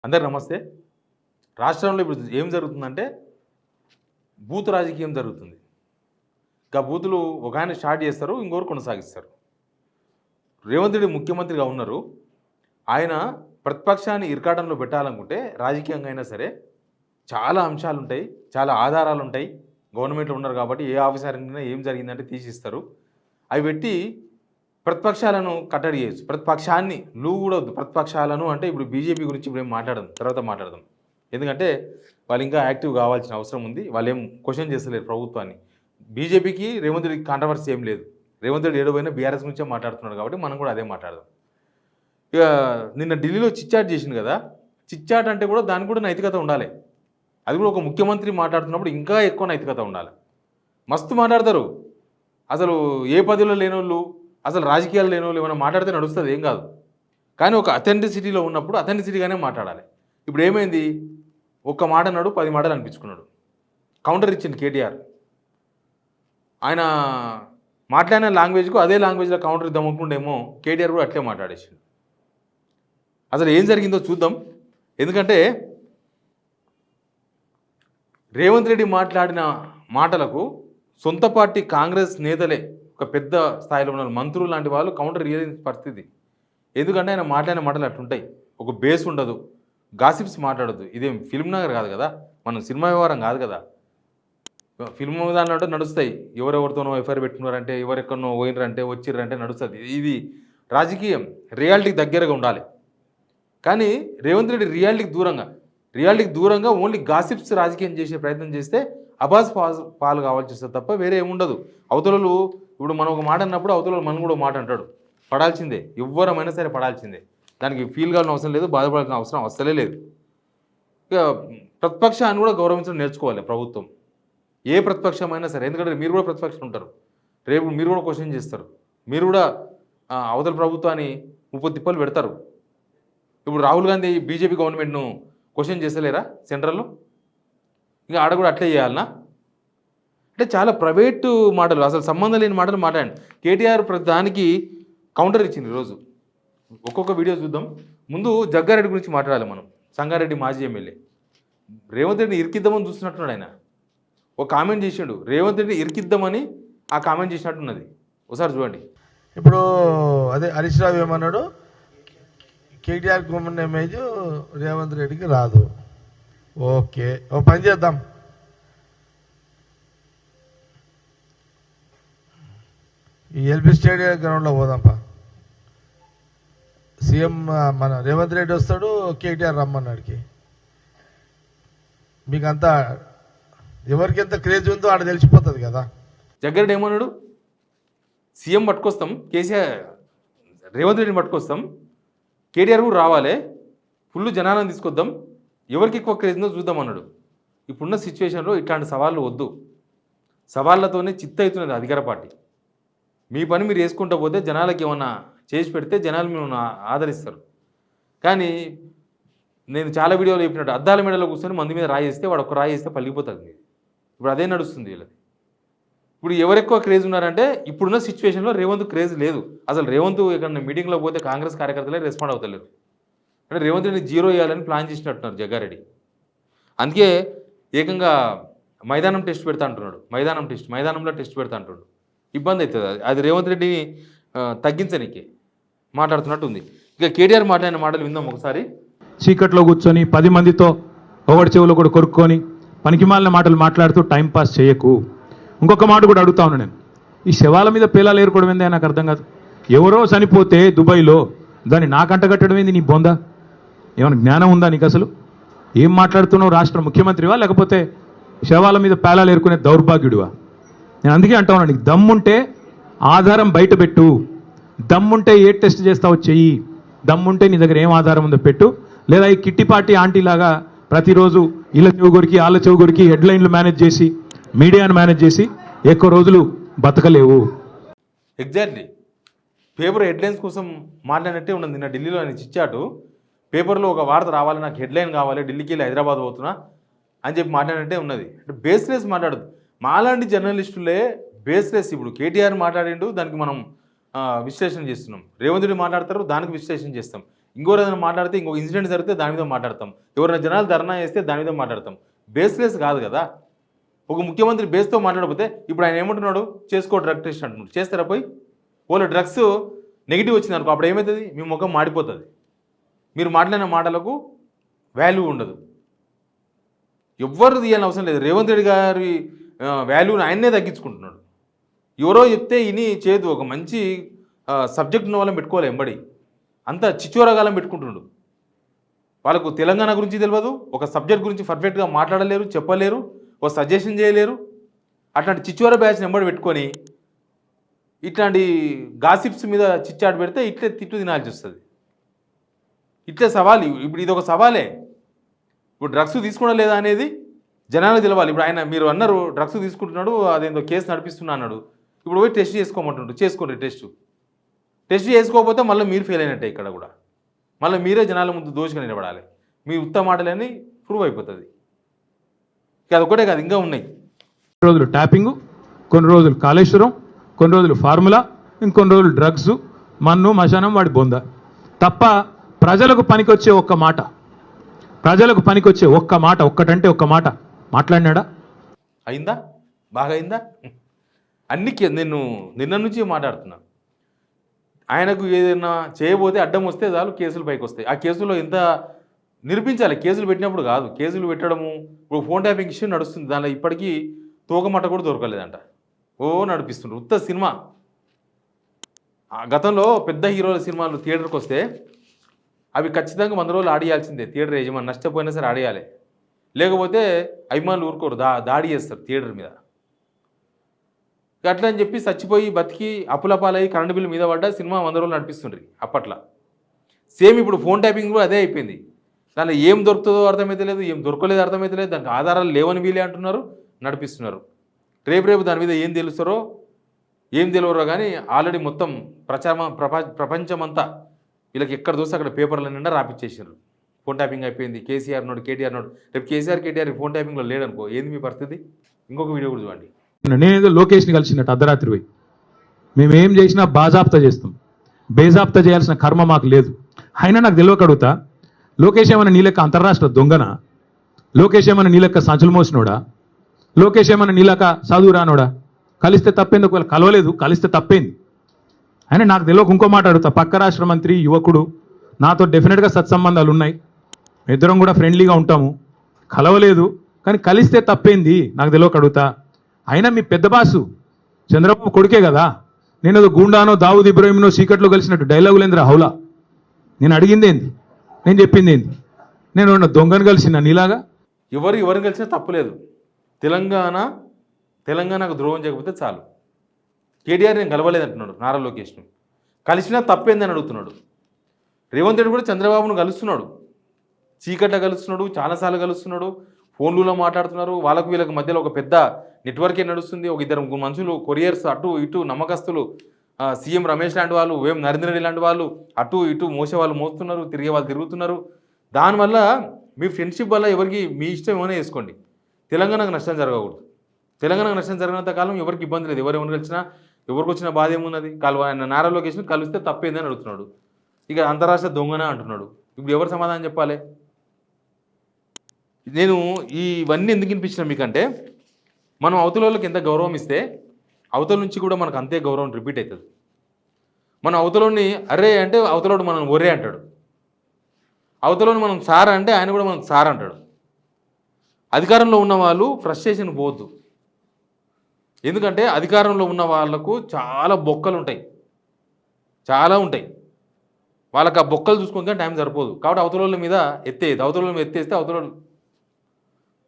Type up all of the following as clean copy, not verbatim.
అందరు నమస్తే. రాష్ట్రంలో ఇప్పుడు ఏం జరుగుతుందంటే బూత్ రాజకీయం జరుగుతుంది. బూతులు ఒక ఆయన స్టార్ట్ చేస్తారు, ఇంకొకరు కొనసాగిస్తారు. రేవంత్ రెడ్డి ముఖ్యమంత్రిగా ఉన్నారు. ఆయన ప్రతిపక్షాన్ని ఇరకాటంలో పెట్టాలనుకుంటే రాజకీయంగా అయినా సరే చాలా అంశాలు ఉంటాయి, చాలా ఆధారాలు ఉంటాయి. గవర్నమెంట్లో ఉన్నారు కాబట్టి ఏ ఆఫీసర్ అయినా ఏం జరిగిందంటే తీసిస్తారు. అవి పెట్టి ప్రతిపక్షాలను కట్టడి చేయొచ్చు. ప్రతిపక్షాన్ని నువ్వు కూడా వద్దు, ప్రతిపక్షాలను అంటే ఇప్పుడు బీజేపీ గురించి ఇప్పుడు ఏం మాట్లాడదాం, తర్వాత మాట్లాడదాం. ఎందుకంటే వాళ్ళు ఇంకా యాక్టివ్ కావాల్సిన అవసరం ఉంది. వాళ్ళు ఏం క్వశ్చన్ చేస్తలేరు ప్రభుత్వాన్ని. బీజేపీకి రేవంత్ రెడ్డికి కాంట్రవర్సీ ఏం లేదు. రేవంత్ రెడ్డి ఏడోపోయినా బీఆర్ఎస్ నుంచే మాట్లాడుతున్నాడు కాబట్టి మనం కూడా అదే మాట్లాడదాం. ఇక నిన్న ఢిల్లీలో చిట్చాట్ చేసింది కదా, చిట్చాట్ అంటే కూడా దానికి కూడా నైతికత ఉండాలి. అది కూడా ఒక ముఖ్యమంత్రి మాట్లాడుతున్నప్పుడు ఇంకా ఎక్కువ నైతికత ఉండాలి. మస్తు మాట్లాడతారు. అసలు ఏ పదవిలో లేనోళ్ళు, అసలు రాజకీయాలు లేనోళ్ళు ఏమైనా మాట్లాడితే నడుస్తుంది, ఏం కాదు. కానీ ఒక అథెంటిసిటీలో ఉన్నప్పుడు అథెంటిసిటీగానే మాట్లాడాలి. ఇప్పుడు ఏమైంది, ఒక్క మాట అన్నాడు, 10 మాటలు అనిపించుకున్నాడు. కౌంటర్ ఇచ్చింది కేటీఆర్. ఆయన మాట్లాడిన లాంగ్వేజ్కు అదే లాంగ్వేజ్లో కౌంటర్ ఇద్దాం అనుకుంటేమో కేటీఆర్ కూడా అట్లే మాట్లాడేసిండు. అసలు ఏం జరిగిందో చూద్దాం. ఎందుకంటే రేవంత్ రెడ్డి మాట్లాడిన మాటలకు సొంత పార్టీ కాంగ్రెస్ నేతలే, ఒక పెద్ద స్థాయిలో ఉన్న మంత్రులు లాంటి వాళ్ళు కౌంటర్ ఇయ్యని పరిస్థితి. ఎందుకంటే ఆయన మాట్లాడిన మాటలు అట్లుంటాయి. ఒక బేస్ ఉండదు, గాసిప్స్ మాట్లాడద్దు. ఇదేం ఫిల్మ్ నగర్ కాదు కదా, మనం సినిమా వ్యవహారం కాదు కదా. ఫిల్మ్ దాంట్లో నడుస్తాయి. ఎవరెవరితోనో ఎఫ్ఐఆర్ పెట్టుకున్నారంటే, ఎవరెక్కడనో పోయినరంటే, వచ్చిర్రంటే నడుస్తుంది. ఇది రాజకీయం రియాలిటీకి దగ్గరగా ఉండాలి. కానీ రేవంత్ రెడ్డి రియాలిటీకి దూరంగా ఓన్లీ గాసిప్స్ రాజకీయం చేసే ప్రయత్నం చేస్తే అబాస్ పాలు కావాల్సి వస్తుంది తప్ప వేరే ఏముండదు. అవతలలు ఇప్పుడు మనం ఒక మాట అన్నప్పుడు అవతల మనం కూడా మాట అంటాడు, పడాల్సిందే. ఎవ్వరమైనా సరే పడాల్సిందే. దానికి ఫీల్ కావాల్సిన అవసరం లేదు, బాధపడాల్సిన అవసరం అసలే లేదు. ఇక ప్రతిపక్షాన్ని కూడా గౌరవించడం నేర్చుకోవాలి ప్రభుత్వం, ఏ ప్రతిపక్షమైనా సరే. ఎందుకంటే మీరు కూడా ప్రతిపక్షం ఉంటారు, రేపు మీరు కూడా క్వశ్చన్ చేస్తారు, మీరు కూడా అవతల ప్రభుత్వాన్ని 30 తిప్పలు పెడతారు. ఇప్పుడు రాహుల్ గాంధీ బీజేపీ గవర్నమెంట్ను క్వశ్చన్ చేస్తలేరా సెంట్రల్లో? ఇంకా ఆడ కూడా అట్లే చేయాలనా? అంటే చాలా ప్రైవేటు మాటలు, అసలు సంబంధం లేని మాటలు మాట్లాడండి. కేటీఆర్ దానికి కౌంటర్ ఇచ్చింది ఈరోజు. ఒక్కొక్క వీడియో చూద్దాం. ముందు జగ్గారెడ్డి గురించి మాట్లాడాలి మనం. సంగారెడ్డి మాజీ ఎమ్మెల్యే రేవంత్ రెడ్డిని ఇరికిద్దామని చూస్తున్నట్టున్నాడు ఆయన. ఒక కామెంట్ చేసాడు, రేవంత్ రెడ్డిని ఇరికిద్దామని ఆ కామెంట్ చేసినట్టున్నది. ఒకసారి చూడండి. ఇప్పుడు అదే హరీష్ రావు ఏమన్నాడు, కేటీఆర్ కుమ్మన్న ఇమేజ్ రేవంత్ రెడ్డికి రాదు. ఓకే, ఓ పని చేద్దాం. ఈ ఎల్బీ స్టేడియం గ్రౌండ్లో పోదాంపా. సీఎం మన రేవంత్ రెడ్డి వస్తాడు, కేటీఆర్ రమ్మన్నాడికి. మీకంతా ఎవరికి ఎంత క్రేజ్ ఉందో ఆడ తెలిసిపోతుంది కదా. జగ్గారెడ్డి ఏమన్నాడు, సీఎం పట్టుకొస్తాం, కేసీఆర్ రేవంత్ రెడ్డిని పట్టుకొస్తాం, కేటీఆర్ కూడా రావాలి, ఫుల్ జనాలను తీసుకొద్దాం, ఎవరికి ఎక్కువ క్రేజ్ ఉందో చూద్దాం అన్నాడు. ఇప్పుడున్న సిచ్యువేషన్లో ఇట్లాంటి సవాళ్ళు వద్దు. సవాళ్ళతోనే చిత్త అవుతున్నది అధికార పార్టీ. మీ పని మీరు చేసుకుంటూ పోతే జనాలకి ఏమన్నా చేసి పెడితే జనాలు మిమ్మల్ని ఆదరిస్తారు. కానీ నేను చాలా వీడియోలో చెప్పినట్టు అద్దాల మెడలో కూర్చొని మంది మీద రాయి వేస్తే వాడు ఒక్క రాయి వేస్తే పలిగిపోతుంది. ఇప్పుడు అదే నడుస్తుంది వీళ్ళది. ఇప్పుడు ఎవరెక్కువ క్రేజ్ ఉన్నారంటే ఇప్పుడున్న సిచ్యువేషన్లో రేవంత్ క్రేజ్ లేదు. అసలు రేవంత్ ఇక్కడ మీటింగ్లో పోతే కాంగ్రెస్ కార్యకర్తలే రెస్పాండ్ అవుతలేరు. అంటే రేవంత్ రెడ్డిని జీరో వేయాలని ప్లాన్ చేసినట్టున్నారు జగ్గారెడ్డి. అందుకే ఏకంగా మైదానం టెస్ట్ పెడతా అంటున్నాడు. మైదానంలో టెస్ట్ పెడతా అంటున్నాడు. ఇబ్బంది అవుతుంది. అది రేవంత్ రెడ్డిని తగ్గించనీకి మాట్లాడుతున్నట్టు ఉంది. ఇక కేటీఆర్ మాట్లాడిన మాటలు విందాం ఒకసారి. చీకట్లో కూర్చొని 10 మందితో ఒకటి చెవులో కూడా కొరుక్కొని పనికిమాలిన మాటలు మాట్లాడుతూ టైంపాస్ చేయకు. ఇంకొక మాట కూడా అడుగుతా ఉన్నాను నేను, ఈ శవాల మీద పేలాలు ఏరుకోవడం ఏంది నాకు అర్థం కాదు. ఎవరో చనిపోతే దుబాయ్లో దాన్ని నాకంట కట్టడం ఏంది? నీ బొందా ఏమైనా జ్ఞానం ఉందా నీకు? అసలు ఏం మాట్లాడుతున్నావు? రాష్ట్ర ముఖ్యమంత్రివా లేకపోతే శవాల మీద పేలాలు ఏరుకునే దౌర్భాగ్యుడివా? నేను అందుకే అంటా ఉన్నాను, నీకు దమ్ముంటే ఆధారం బయట పెట్టు, దమ్ముంటే ఏ టెస్ట్ చేస్తావో చెయ్యి, దమ్ముంటే నీ దగ్గర ఏం ఆధారం ఉందో పెట్టు. లేదా ఈ కిట్టి పార్టీ ఆంటీ లాగా ప్రతిరోజు ఇళ్ళ చెవుగొరికి ఆళ్ళ చెవుగొరికి హెడ్లైన్లు మేనేజ్ చేసి మీడియాను మేనేజ్ చేసి ఎక్కువ రోజులు బతకలేవు. ఎగ్జాక్ట్లీ పేపర్ హెడ్లైన్స్ కోసం మాట్లాడినట్టే ఉన్నది. నిన్న ఢిల్లీలో ఆయన చిచ్చాటు, పేపర్లో ఒక వార్త రావాలి, నాకు హెడ్లైన్ కావాలి, ఢిల్లీకి వెళ్ళి హైదరాబాద్ పోతున్నా అని చెప్పి మాట్లాడినట్టే ఉన్నది. అంటే బేస్లెస్ మాట్లాడదు. మాలాంటి జర్నలిస్టులే బేస్లెస్. ఇప్పుడు కేటీఆర్ మాట్లాడిండు, దానికి మనం విశ్లేషణ చేస్తున్నాం. రేవంత్ రెడ్డి మాట్లాడతారు, దానికి విశ్లేషణ చేస్తాం. ఇంకోరు ఏదైనా మాట్లాడితే ఇంకో ఇన్సిడెంట్ జరిగితే దాని మీద మాట్లాడతాం, ఎవరైనా జనాలు ధర్నా చేస్తే దాని మీద మాట్లాడతాం. బేస్లెస్ కాదు కదా. ఒక ముఖ్యమంత్రి బేస్తో మాట్లాడకపోతే ఇప్పుడు ఆయన ఏమంటున్నాడు, చేసుకో డ్రగ్ టెస్ట్ అంటున్నాడు. చేస్తారా పోయి? వాళ్ళు డ్రగ్స్ నెగిటివ్ వచ్చింది అనుకో, అప్పుడు ఏమవుతుంది, మీ ముఖం మాడిపోతుంది, మీరు మాట్లాడిన మాటలకు వాల్యూ ఉండదు. ఎవ్వరు తీయాలని అవసరం లేదు. రేవంత్ రెడ్డి గారి వాల్యూని ఆయన్నే తగ్గించుకుంటున్నాడు. ఎవరో చెప్తే ఇని చేదు, ఒక మంచి సబ్జెక్ట్ ఉన్న వాళ్ళని పెట్టుకోవాలి ఎంబడి, అంత చిచ్చోరగాలం పెట్టుకుంటున్నాడు. వాళ్ళకు తెలంగాణ గురించి తెలియదు, ఒక సబ్జెక్ట్ గురించి పర్ఫెక్ట్గా మాట్లాడలేరు, చెప్పలేరు, ఒక సజెషన్ చేయలేరు. అట్లాంటి చిచ్చోర బ్యాచ్ని ఎంబడి పెట్టుకొని ఇట్లాంటి గాసిప్స్ మీద చిచ్చాడు పెడితే ఇట్లే తిట్టు తినాల్సి వస్తుంది. ఇట్లే సవాలు. ఇప్పుడు ఇది ఒక సవాలే. ఇప్పుడు డ్రగ్స్ తీసుకోవడం లేదా అనేది జనాలకు తెలవాలి. ఇప్పుడు ఆయన మీరు అన్నారు డ్రగ్స్ తీసుకుంటున్నాడు, అదేందో కేసు నడిపిస్తున్నా అన్నాడు. ఇప్పుడు పోయి టెస్ట్ చేసుకోమంటుండ్రు, చేసుకోండి టెస్ట్ చేసుకోకపోతే మళ్ళీ మీరు ఫెయిల్ అయినట్టే. ఇక్కడ కూడా మళ్ళీ మీరే జనాల ముందు దోషంగా నిలబడాలి. మీ ఉత్తమ మాటలని ప్రూవ్ అయిపోతుంది. అదొకటే కాదు, ఇంకా ఉన్నాయి. కొన్ని రోజులు ట్యాపింగు, కొన్ని రోజులు కాళేశ్వరం, కొన్ని రోజులు ఫార్ములా, ఇంకొన్ని రోజులు డ్రగ్స్, మన్ను మశానం వాడి బొంద తప్ప ప్రజలకు పనికొచ్చే ఒక్క మాట, ప్రజలకు పనికొచ్చే ఒక్క మాట, ఒక్కటంటే ఒక్క మాట మాట్లాడినాడా? అయిందా? బాగా అయిందా? అన్ని నేను నిన్న నుంచి మాట్లాడుతున్నా. ఆయనకు ఏదైనా చేయబోతే అడ్డం వస్తే చాలు కేసులు పైకి వస్తాయి. ఆ కేసులో ఎంత నిరూపించాలి. కేసులు పెట్టినప్పుడు కాదు, కేసులు పెట్టడము. ఇప్పుడు ఫోన్ ట్యాపింగ్ ఇష్యూ నడుస్తుంది, దానిలో ఇప్పటికీ తోకమట్ట కూడా దొరకలేదంట. నడిపిస్తుండ్రు ఉత్త సినిమా. గతంలో పెద్ద హీరోల సినిమాలు థియేటర్కి వస్తే అవి ఖచ్చితంగా 100 రోజులు ఆడియాల్సిందే. థియేటర్ యజమాని నష్టపోయినా సరే ఆడియాలి, లేకపోతే అభిమానులు ఊరుకోరు, దాడి చేస్తారు థియేటర్ మీద. అట్లా అని చెప్పి చచ్చిపోయి బతికి అప్పులపాలయ్యి కరెంటు బిల్లు మీద పడ్డా సినిమా 100 రోజులు నడిపిస్తుండ్రి అప్పట్లో. సేమ్ ఇప్పుడు ఫోన్ ట్యాపింగ్ కూడా అదే అయిపోయింది. దానిలో ఏం దొరుకుతుందో అర్థమైతే లేదు, ఏం దొరకలేదు అర్థమైతే లేదు, దానికి ఆధారాలు లేవని వీలే అంటున్నారు, నడిపిస్తున్నారు. రేపు దాని మీద ఏం తెలుస్తారో ఏం తెలియరో కానీ ఆల్రెడీ మొత్తం ప్రపంచమంతా వీళ్ళకి ఎక్కడ చూస్తే అక్కడ పేపర్ల నిండా రాపిచ్చేసారు. ఫోన్ ట్యాపింగ్ అయిపోయింది, కేసీఆర్ నోడు, కేటీఆర్ నోడు. రేపు కేటీఆర్ ఫోన్ ట్యాపింగ్లో లేడనుకో, ఏంది మీ పరిస్థితి? ఇంకొక వీడియో కూడా చూడండి. నేనేదో లోకేష్ని కలిసినట్టు అర్ధరాత్రి పోయి మేమేం చేసినా బాజాప్తా చేస్తాం, బేజాప్తా చేయాల్సిన కర్మ మాకు లేదు. అయినా నాకు తెలియక అడుగుతా, లోకేష్ ఏమన్నా నీలెక్క అంతర్రాష్ట్ర దొంగనా? లోకేష్ ఏమన్నా నీలెక్క సంచులు మోసినోడా? లోకేష్ ఏమన్నా నీలక చదువు రానోడా? కలిస్తే తప్పేంది? ఒకవేళ కలవలేదు, కలిస్తే తప్పేంది? అయినా నాకు తెలియక ఇంకో మాట అడుగుతా, పక్క రాష్ట్ర మంత్రి యువకుడు, నాతో డెఫినెట్గా సత్సంబంధాలు ఉన్నాయి, ఇద్దరం కూడా ఫ్రెండ్లీగా ఉంటాము, కలవలేదు కానీ కలిస్తే తప్పేంది? నాకు తెలియక అడుగుతా. అయినా మీ పెద్ద బాసు చంద్రబాబు కొడుకే కదా, నేను ఏదో గూండానో దావుద్ ఇబ్రాహింనో చీకట్లో కలిసినట్టు డైలాగులేంద్రా హౌలా. నేను అడిగింది ఏంది, నేను చెప్పింది ఏంది? నేను దొంగను కలిసిన నీలాగా? ఎవరిని కలిసినా తప్పులేదు. తెలంగాణకు ద్రోహం చేయకపోతే చాలు. కేటీఆర్ నేను కలవలేదు అంటున్నాడు, నారా లోకేష్ను. కలిసినా తప్పేందని అడుగుతున్నాడు. రేవంత్ రెడ్డి కూడా చంద్రబాబును కలుస్తున్నాడు, చీకట్ల కలుస్తున్నాడు, చాలాసార్లు కలుస్తున్నాడు, ఫోన్లలో మాట్లాడుతున్నారు. వాళ్ళకు వీళ్ళకి మధ్యలో ఒక పెద్ద నెట్వర్కే నడుస్తుంది. ఒక 2 మనుషులు కొరియర్స్ అటు ఇటు నమ్మకస్తులు, సీఎం రమేష్ లాంటి వాళ్ళు, వేం నరేంద్ర రెడ్డి లాంటి వాళ్ళు అటు ఇటు మోసే వాళ్ళు మోస్తున్నారు, తిరిగే వాళ్ళు తిరుగుతున్నారు. దానివల్ల మీ ఫ్రెండ్షిప్ వల్ల ఎవరికి మీ ఇష్టం ఏమైనా వేసుకోండి, తెలంగాణకు నష్టం జరగకూడదు. తెలంగాణకు నష్టం జరిగినంత కాలం ఎవరికి ఇబ్బంది లేదు. ఎవరు కలిసినా ఎవరికి వచ్చిన బాధ ఏమున్నది? ఆయన నారా లోకేష్ను కలిస్తే తప్పేందని అడుగుతున్నాడు. ఇక అంతరాష్ట్ర దొంగన అంటున్నాడు. ఇప్పుడు ఎవరు సమాధానం చెప్పాలి? నేను ఇవన్నీ ఎందుకు వినిపించిన మీకంటే, మనం అవతల వాళ్ళకి ఎంత గౌరవం ఇస్తే అవతల నుంచి కూడా మనకు అంతే గౌరవం రిపీట్ అవుతుంది. మనం అవతలని అరే అంటే అవతలోడు మనం ఒరే అంటాడు, అవతలని మనం సార్ అంటే ఆయన కూడా మనకు సార్ అంటాడు. అధికారంలో ఉన్న వాళ్ళు ఫ్రస్ట్రేషన్ పోవద్దు. ఎందుకంటే అధికారంలో ఉన్న వాళ్ళకు చాలా బొక్కలు ఉంటాయి, చాలా ఉంటాయి. వాళ్ళకి ఆ బొక్కలు చూసుకుంటే టైం సరిపోదు. కాబట్టి అవతల మీద అవతల మీద ఎత్తేస్తే అవతల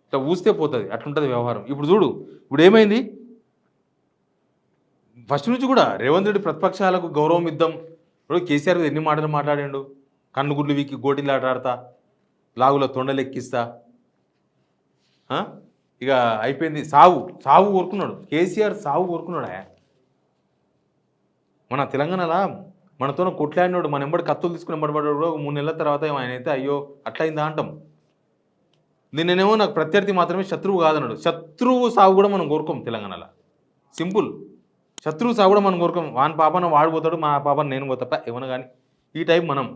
ఇట్లా ఊస్తే పోతుంది. అట్లుంటుంది వ్యవహారం. ఇప్పుడు చూడు, ఇప్పుడు ఏమైంది? ఫస్ట్ నుంచి కూడా రేవంత్ రెడ్డి ప్రతిపక్షాలకు గౌరవం ఇద్దాం. ఇప్పుడు కేసీఆర్ ఎన్ని మాటలు మాట్లాడాడు, కన్నుగుడ్లు వీకి గోటిలు ఆటాడతా, లాగుల తొండలెక్కిస్తా, ఇక అయిపోయింది. సావు కోరుకున్నాడు కేసీఆర్, సావు కోరుకున్నాడు. మన తెలంగాణలో మనతో కొట్లాడినాడు, మన ఎంబడి కత్తులు తీసుకుని ఎంబడబడ్డాడు. 3 నెలల తర్వాత ఆయన అయితే అయ్యో అట్లయిందా అంటాం. నిన్నేమో నాకు ప్రత్యర్థి మాత్రమే శత్రువు కాదన్నాడు. శత్రువు సాగు కూడా మనం కోరుకోం తెలంగాణలో. సింపుల్. శత్రువు సాగు కూడా మనం కోరుకోం. వాని పాపన వాడిపోతాడు, మా పాపన నేను పోతా ఏమన్నా కానీ ఈ టైం మనం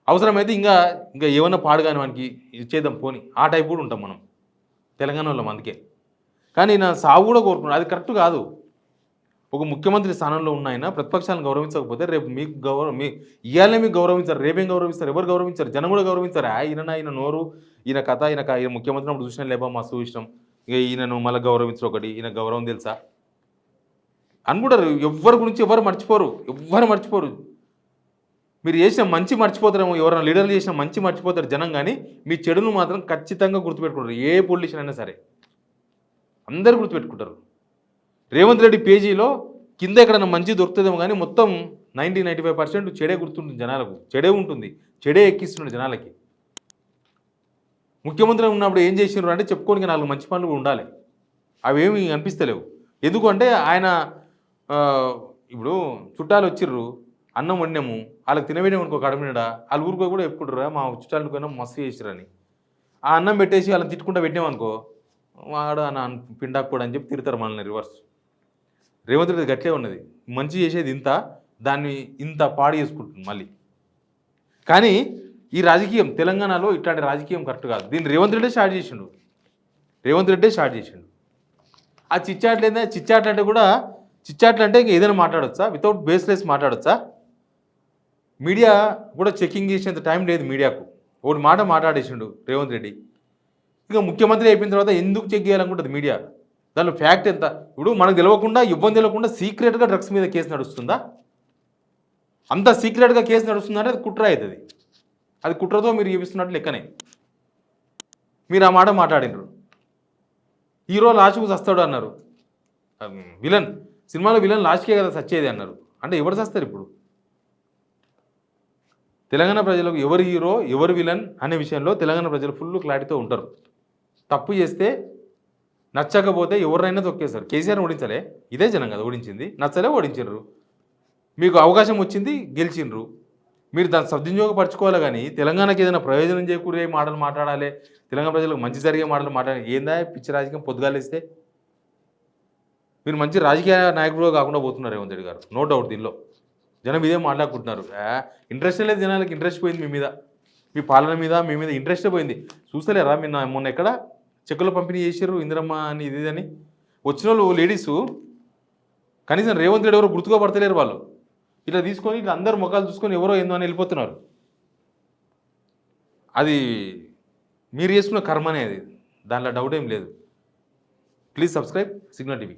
అవసరమైతే ఇంకా ఇంకా ఏమన్నా పాడుగాని వానికి ఇచ్చేద్దాం పోని ఆ టైప్ కూడా ఉంటాం మనం తెలంగాణ వాళ్ళం అందుకే. కానీ నా సావు కూడా కోరుకున్నాడు, అది కరెక్ట్ కాదు. ఒక ముఖ్యమంత్రి స్థానంలో ఉన్న ఆయన ప్రతిపక్షాలను గౌరవించకపోతే రేపు మీకు ఇవాళనే మీకు గౌరవించారు, రేపేం గౌరవిస్తారు? ఎవరు గౌరవించారు? జనం కూడా గౌరవించారు. ఈయన నోరు, ఈయన కథ, ఈయన ముఖ్యమంత్రి అప్పుడు చూసిన లేబా మస్తు ఇష్టం, ఇక ఈయనను మళ్ళీ గౌరవించరు ఒకటి, ఈయన గౌరవం తెలుసా అనుకుంటారు. ఎవరి గురించి ఎవరు మర్చిపోరు. మీరు చేసిన మంచి మర్చిపోతారేమో, ఎవరైనా లీడర్లు చేసిన మంచి మర్చిపోతారు జనం, కానీ మీ చెడును మాత్రం ఖచ్చితంగా గుర్తుపెట్టుకుంటారు. ఏ పొలిటీషియన్ అయినా సరే అందరు గుర్తుపెట్టుకుంటారు. రేవంత్ రెడ్డి పేజీలో కింద ఎక్కడైనా మంచి దొరుకుతుందేమో కానీ మొత్తం 95% చెడే గుర్తుంటుంది జనాలకు, చెడే ఉంటుంది, చెడే ఎక్కిస్తున్నాడు జనాలకి. ముఖ్యమంత్రి ఉన్నప్పుడు ఏం చేసినారు అంటే చెప్పుకోనికి 4 మంచి పనులు కూడా ఉండాలి, అవేమి అనిపిస్తలేవు. ఎందుకు అంటే ఆయన ఇప్పుడు చుట్టాలు వచ్చిర్రు, అన్నం వండాము, వాళ్ళకి తినవేయడం అనుకో కడమినడా, వాళ్ళ ఊరికో కూడా చెప్పుకుంటారా మా చుట్టాలకు పోయినా మస్తు చేసిరని. ఆ అన్నం పెట్టేసి వాళ్ళని తిట్టుకుంటా పెట్టామనుకో, వాడు అన్న పిండాకపోడు అని చెప్పి తిడతారు మనల్ని రివర్స్. రేవంత్ రెడ్డి గట్లే ఉన్నది, మంచి చేసేది ఇంత, దాన్ని ఇంత పాడు చేసుకుంటుంది మళ్ళీ. కానీ ఈ రాజకీయం తెలంగాణలో ఇట్లాంటి రాజకీయం కరెక్ట్ కాదు. దీన్ని రేవంత్ రెడ్డి స్టార్ట్ చేసిండు. ఆ చిచ్చాట్లు అంటే కూడా చిచ్చాట్లు అంటే ఏదైనా మాట్లాడొచ్చా? వితౌట్ బేస్లెస్ మాట్లాడొచ్చా? మీడియా కూడా చెకింగ్ చేసేంత టైం లేదు మీడియాకు. ఒకటి మాట మాట్లాడేసిండు రేవంత్ రెడ్డి, ఇక ముఖ్యమంత్రి అయిపోయిన తర్వాత ఎందుకు చెక్ చేయాలనుకుంటుంది మీడియా? దానిలో ఫ్యాక్ట్ ఎంత? ఇప్పుడు మనకు తెలియకుండా సీక్రెట్గా డ్రగ్స్ మీద కేసు నడుస్తుందా? అంత సీక్రెట్గా కేసు నడుస్తుందంటే అది కుట్ర అవుతుంది. అది కుట్రతో మీరు చూపిస్తున్నట్టు లెక్కనే. మీరు ఆ మాట మాట్లాడినారు. హీరో లాస్ట్కు చస్తాడు అన్నారు, విలన్ సినిమాలో విలన్ లాస్ట్కే కదా సచ్చేది అన్నారు. అంటే ఎవరు చస్తారు ఇప్పుడు? తెలంగాణ ప్రజలకు ఎవరు హీరో ఎవరు విలన్ అనే విషయంలో తెలంగాణ ప్రజలు ఫుల్ క్లారిటీతో ఉంటారు. తప్పు చేస్తే నచ్చకపోతే ఎవరినైనా తొక్కేస్తారు. కేసీఆర్ ఓడించలే, ఇదే జనం కదా ఓడించింది. నచ్చలే ఓడించారు, మీకు అవకాశం వచ్చింది గెలిచిండ్రు. మీరు దాన్ని సద్వినియోగపరచుకోవాలి. కానీ తెలంగాణకి ఏదైనా ప్రయోజనం చేకూరే మాటలు మాట్లాడాలి, తెలంగాణ ప్రజలకు మంచి జరిగే మాటలు మాట్లాడాలి. ఏందా పిచ్చి రాజకీయం పొద్దుగాలేస్తే? మీరు మంచి రాజకీయ నాయకుడు కాకుండా పోతున్నారు రేవంత్ రెడ్డి గారు, నో డౌట్. దీనిలో జనం ఇదే మాట్లాడుకుంటున్నారు. ఇంట్రెస్ట్ లేదు జనాలకి, ఇంట్రెస్ట్ పోయింది మీ మీద, మీ పాలన మీద, మీ మీద ఇంట్రెస్టే పోయింది. చూస్తలేరా మీరు మొన్న ఎక్కడ చెక్కులు పంపిణీ చేశారు ఇందిరమ్మ అని ఇది అని? వచ్చిన వాళ్ళు లేడీసు కనీసం రేవంత్ రెడ్డి ఎవరో గుర్తుగా పడతలేరు. వాళ్ళు ఇట్లా తీసుకొని ఇట్లా అందరు ముఖాలు చూసుకొని ఎవరో ఏందో అని వెళ్ళిపోతున్నారు. అది మీరు చేసుకున్న కర్మ అనేది, దాంట్లో డౌట్ ఏం లేదు. Please subscribe signal TV.